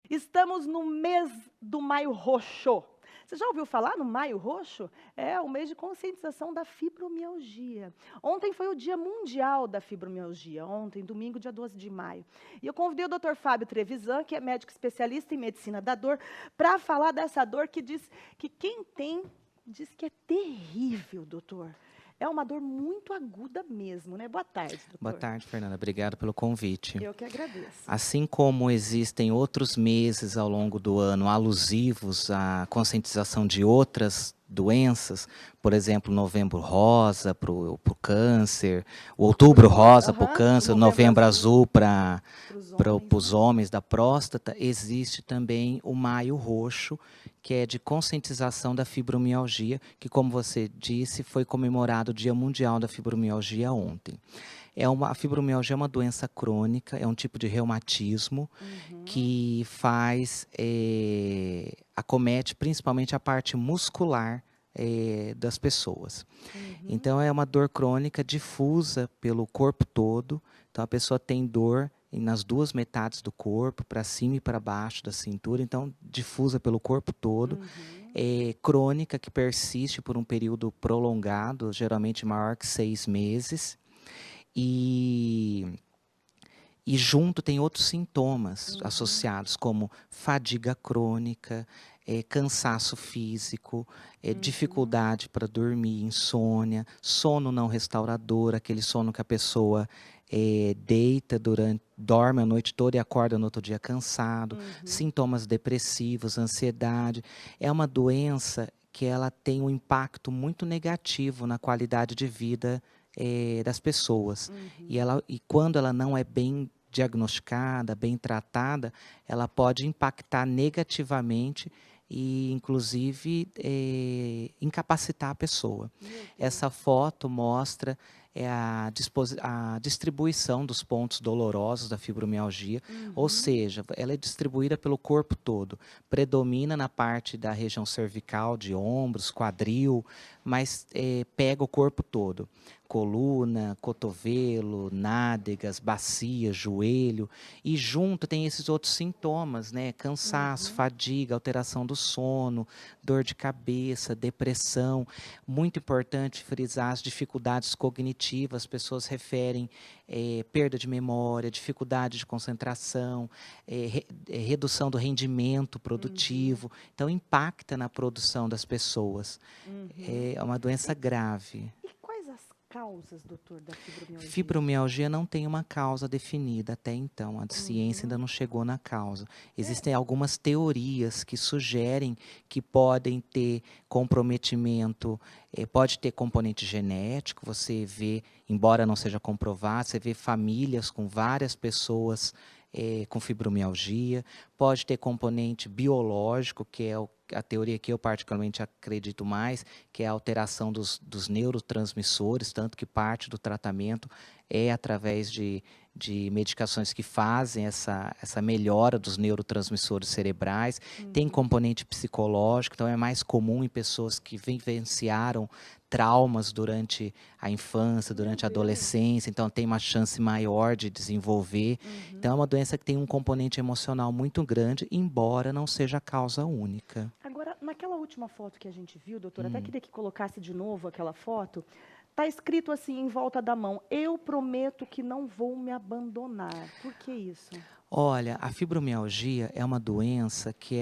Estamos no mês do Maio Roxo. Você já ouviu falar no Maio Roxo? É o mês de conscientização da fibromialgia. Ontem foi o Dia Mundial da Fibromialgia, ontem, domingo, dia 12 de maio. E eu convidei o Dr. Fábio Trevisan, que é médico especialista em medicina da dor, para falar dessa dor que diz que quem tem diz que é terrível, doutor. É uma dor muito aguda mesmo, né? Boa tarde, Boa doutor. tarde, Fernanda. Obrigado pelo convite. Eu que agradeço. Assim como existem outros meses ao longo do ano alusivos à conscientização de outras doenças, por exemplo, Novembro Rosa para o câncer, o Outubro Rosa para o O câncer, o Novembro Novembro Azul Azul para para os homens, os né? homens da próstata, existe também o Maio Roxo, que é de conscientização da fibromialgia, que, como você disse, foi comemorado o Dia Mundial da Fibromialgia ontem. A fibromialgia é uma doença crônica, é um tipo de reumatismo Uhum, que acomete principalmente a parte muscular das pessoas. uhum, Então, é uma dor crônica difusa pelo corpo todo. Então, a pessoa tem dor nas duas metades do corpo, para cima e para baixo da cintura. Então, difusa pelo corpo todo. uhum, É crônica, que persiste por um período prolongado, geralmente maior que 6 meses. E, e junto tem outros sintomas uhum, associados, como fadiga crônica, cansaço físico, uhum, dificuldade para dormir, insônia, sono não restaurador, aquele sono que a pessoa dorme a noite toda e acorda no outro dia cansado, uhum, sintomas depressivos, ansiedade. É uma doença que ela tem um impacto muito negativo na qualidade de vida das pessoas. uhum. E quando ela não é bem diagnosticada, bem tratada, ela pode impactar negativamente e, inclusive, incapacitar a pessoa. Meu Essa Deus. foto mostra a distribuição dos pontos dolorosos da fibromialgia, ou Uhum, seja, ela é distribuída pelo corpo todo. Predomina na parte da região cervical, de ombros, quadril, mas pega o corpo todo. Coluna, cotovelo, nádegas, bacia, joelho. E junto tem esses outros sintomas, né? Cansaço, uhum, fadiga, alteração do sono, dor de cabeça, depressão. Muito importante frisar as dificuldades cognitivas. As pessoas referem perda de memória, dificuldade de concentração, redução do rendimento uhum, produtivo. Então, impacta na produção das pessoas. uhum. É uma doença E, grave. e quais as causas, doutor, da fibromialgia? Fibromialgia não tem uma causa definida até então, a ciência ainda Uhum. não chegou na causa. É, Existem algumas teorias que sugerem que podem ter comprometimento, pode ter componente genético, você vê, embora não seja comprovado, você vê famílias com várias pessoas com fibromialgia, pode ter componente biológico, que é a teoria que eu particularmente acredito mais, que é a alteração dos neurotransmissores, tanto que parte do tratamento é através de medicações que fazem essa melhora dos neurotransmissores cerebrais. Tem uhum. componente psicológico, então é mais comum em pessoas que vivenciaram traumas durante a infância, Meu durante a Deus. adolescência, então tem uma chance maior de desenvolver. Então é Uhum. uma doença que tem um componente emocional muito grande, embora não seja a causa única. Agora, naquela última foto que a gente viu, doutor, até Hum. queria que colocasse de novo aquela foto. Tá escrito assim em volta da mão: Eu prometo que não vou me abandonar. Por que isso? Olha, a fibromialgia é uma doença que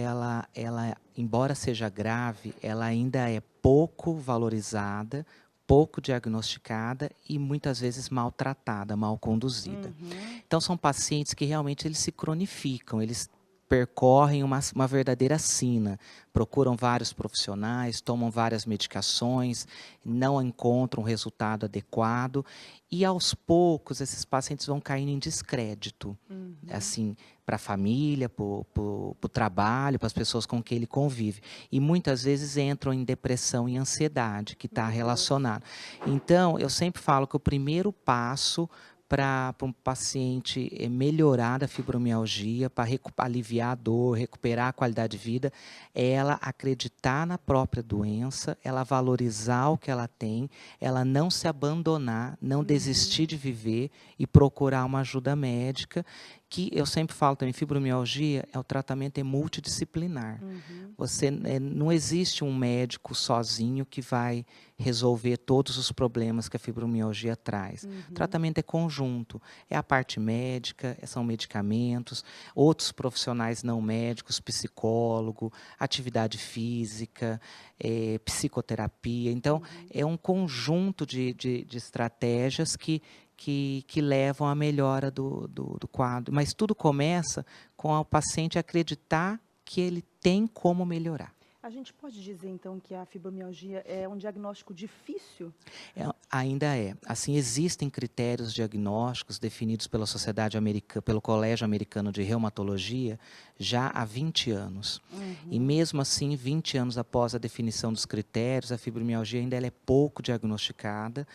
embora seja grave, ela ainda é pouco valorizada, pouco diagnosticada e muitas vezes maltratada, mal conduzida. Uhum, Então são pacientes que realmente eles se cronificam, eles percorrem uma verdadeira sina, procuram vários profissionais, tomam várias medicações, não encontram um resultado adequado e aos poucos esses pacientes vão caindo em descrédito, uhum, assim, para a família, para o trabalho, para as pessoas com quem ele convive. E muitas vezes entram em depressão e ansiedade, que está meu Deus. relacionado. Então, eu sempre falo que o primeiro passo para um paciente melhorar a fibromialgia, para aliviar a dor, recuperar a qualidade de vida, é ela acreditar na própria doença, ela valorizar o que ela tem, ela não se abandonar, não Uhum, desistir de viver e procurar uma ajuda médica que eu sempre falo também, fibromialgia, o tratamento é multidisciplinar. Não existe um médico sozinho que vai resolver todos os problemas que a fibromialgia traz. O tratamento é conjunto, é a parte médica, são medicamentos, outros profissionais não médicos, psicólogo, atividade física, psicoterapia. Então, é um conjunto de estratégias que levam à melhora do quadro. Mas tudo começa com o paciente acreditar que ele tem como melhorar. A gente pode dizer, então, que a fibromialgia é um diagnóstico difícil? Ainda é. Assim, existem critérios diagnósticos definidos pela Sociedade Americana, pelo Colégio Americano de Reumatologia, já há 20 anos. E mesmo assim, 20 anos após a definição dos critérios, a fibromialgia ainda ela é pouco diagnosticada,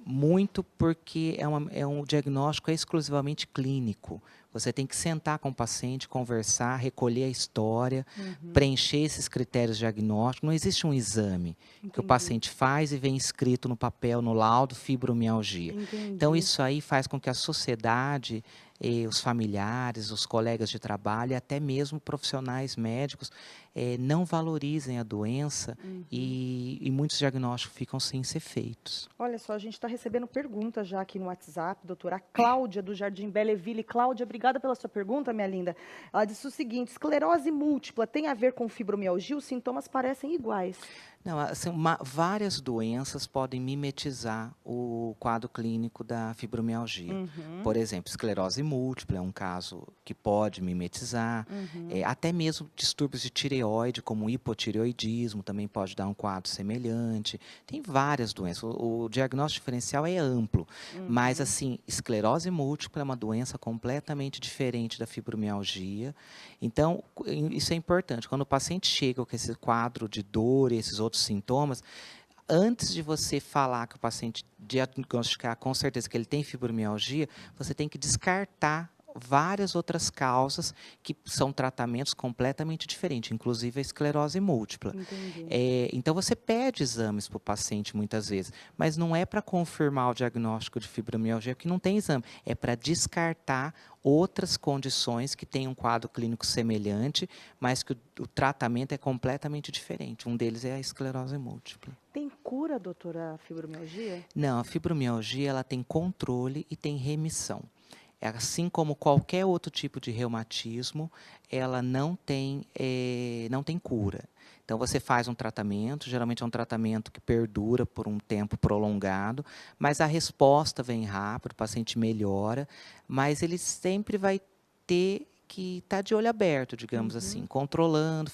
muito porque é um diagnóstico exclusivamente clínico. Você tem que sentar com o paciente, conversar, recolher a história, preencher esses critérios diagnósticos. Não existe um exame que o paciente faz e vem escrito no papel, no laudo, fibromialgia. Então, isso aí faz com que a sociedade, os familiares, os colegas de trabalho e até mesmo profissionais médicos não valorizem a doença e muitos diagnósticos ficam sem ser feitos. Olha só, a gente está recebendo perguntas já aqui no WhatsApp, doutora Cláudia, do Jardim Belleville. Cláudia, obrigada pela sua pergunta, minha linda. Ela disse o seguinte: esclerose múltipla tem a ver com fibromialgia? Os sintomas parecem iguais. Não, assim, várias doenças podem mimetizar o quadro clínico da fibromialgia. Por exemplo, esclerose múltipla é um caso que pode mimetizar. Até mesmo distúrbios de tireoide, como o hipotireoidismo, também pode dar um quadro semelhante. Tem várias doenças. O diagnóstico diferencial é amplo. Mas, assim, esclerose múltipla é uma doença completamente diferente da fibromialgia. Então, isso é importante. Quando o paciente chega com esse quadro de dor e esses outros sintomas, antes de você falar que o paciente diagnosticar com certeza que ele tem fibromialgia, você tem que descartar várias outras causas que são tratamentos completamente diferentes, inclusive a esclerose múltipla. Então, você pede exames para o paciente muitas vezes, mas não é para confirmar o diagnóstico de fibromialgia, porque não tem exame, é para descartar outras condições que têm um quadro clínico semelhante, mas que o tratamento é completamente diferente. Um deles é a esclerose múltipla. Tem cura, doutora, a fibromialgia? Não, a fibromialgia ela tem controle e tem remissão. Assim como qualquer outro tipo de reumatismo, ela não tem cura. Então, você faz um tratamento, geralmente é um tratamento que perdura por um tempo prolongado, mas a resposta vem rápido, o paciente melhora, mas ele sempre vai ter que estar de olho aberto, digamos assim, controlando,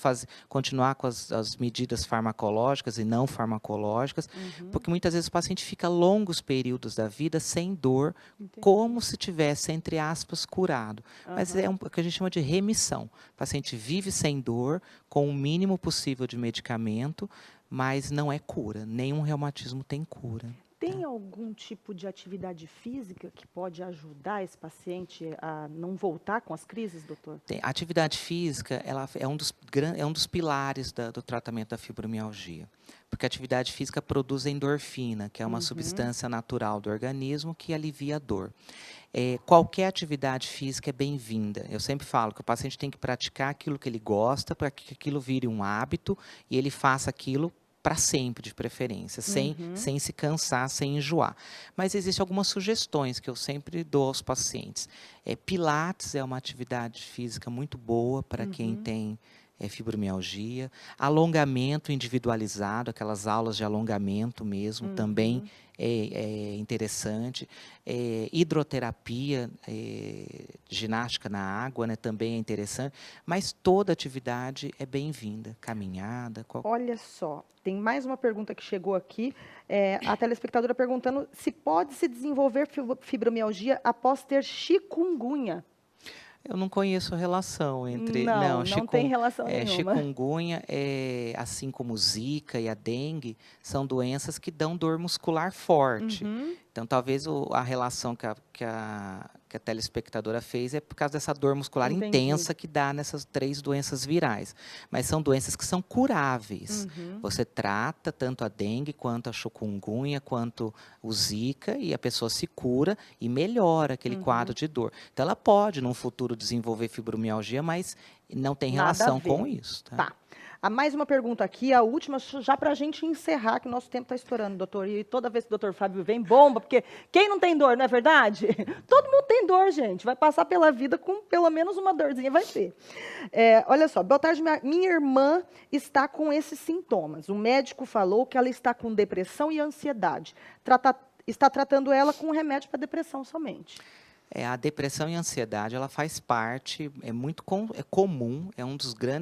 continuar com as medidas farmacológicas e não farmacológicas, porque muitas vezes o paciente fica longos períodos da vida sem dor, como se tivesse, entre aspas, curado. Mas é o que a gente chama de remissão. O paciente vive sem dor, com o mínimo possível de medicamento, mas não é cura. Nenhum reumatismo tem cura. Tem algum tipo de atividade física que pode ajudar esse paciente a não voltar com as crises, doutor? A atividade física ela é um dos pilares do tratamento da fibromialgia, porque a atividade física produz endorfina, que é uma substância natural do organismo que alivia a dor. Qualquer atividade física é bem-vinda. Eu sempre falo que o paciente tem que praticar aquilo que ele gosta, para que aquilo vire um hábito e ele faça aquilo para sempre, de preferência, sem se cansar, sem enjoar. Mas existem algumas sugestões que eu sempre dou aos pacientes. Pilates é uma atividade física muito boa para quem tem fibromialgia. Alongamento individualizado, aquelas aulas de alongamento mesmo, também é interessante. Hidroterapia, ginástica na água, né, também é interessante. Mas toda atividade é bem-vinda. Caminhada. Olha só, tem mais uma pergunta que chegou aqui. A telespectadora perguntando se pode se desenvolver fibromialgia após ter chikungunya. Eu não conheço relação entre... Não tem relação nenhuma. Chikungunya, assim como Zika e a dengue, são doenças que dão dor muscular forte. Então, talvez a relação que que a telespectadora fez é por causa dessa dor muscular Entendi. intensa que dá nessas 3 doenças virais. Mas são doenças que são curáveis. Você trata tanto a dengue, quanto a chikungunya, quanto o zika, e a pessoa se cura e melhora aquele quadro de dor. Então, ela pode, num futuro, desenvolver fibromialgia, mas não tem Nada a relação ver. com isso. Tá. Há mais uma pergunta aqui, a última, já para a gente encerrar, que o nosso tempo está estourando, doutor. E toda vez que o doutor Fábio vem, bomba, porque quem não tem dor, não é verdade? Todo mundo tem dor, gente. Vai passar pela vida com pelo menos uma dorzinha, vai ter. Olha só, boa tarde, minha irmã está com esses sintomas. O médico falou que ela está com depressão e ansiedade. Está tratando ela com remédio para depressão somente. A depressão e a ansiedade, ela faz parte, é muito comum,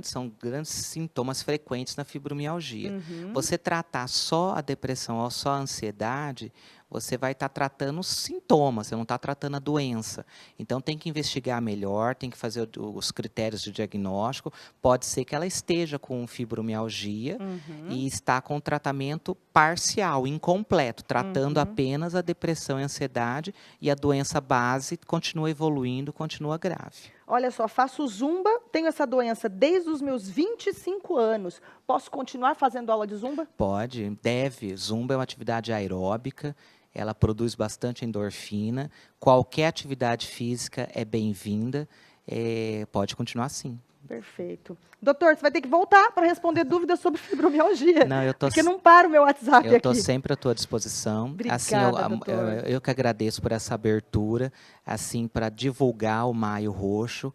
são grandes sintomas frequentes na fibromialgia. Você tratar só a depressão ou só a ansiedade, você vai estar tratando os sintomas, você não está tratando a doença. Então, tem que investigar melhor, tem que fazer os critérios de diagnóstico. Pode ser que ela esteja com fibromialgia e está com tratamento parcial, incompleto, tratando apenas a depressão e a ansiedade, e a doença base continua evoluindo, continua grave. Olha só, faço zumba, tenho essa doença desde os meus 25 anos. Posso continuar fazendo aula de zumba? Pode, deve. Zumba é uma atividade aeróbica, ela produz bastante endorfina. Qualquer atividade física é bem-vinda, pode continuar sim. Perfeito. Doutor, você vai ter que voltar para responder dúvidas sobre fibromialgia. Não, porque não para o meu WhatsApp aqui. Eu estou sempre à tua disposição. Obrigada, assim, eu que agradeço por essa abertura, assim, para divulgar o Maio Roxo,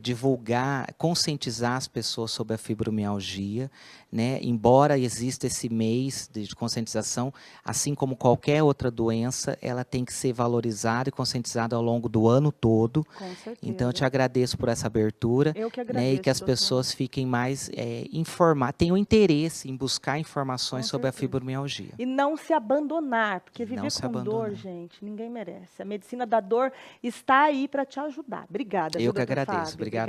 divulgar, conscientizar as pessoas sobre a fibromialgia, né? Embora exista esse mês de conscientização, assim como qualquer outra doença, ela tem que ser valorizada e conscientizada ao longo do ano todo. Com certeza. Então, eu te agradeço por essa abertura. Eu que agradeço, né? E que as pessoas fiquem mais informadas, tenham interesse em buscar informações sobre a fibromialgia. E não se abandonar, porque viver com dor, gente, ninguém merece. A medicina da dor está aí para te ajudar. Obrigada, Eu que doutor agradeço. Fábio. Obrigado.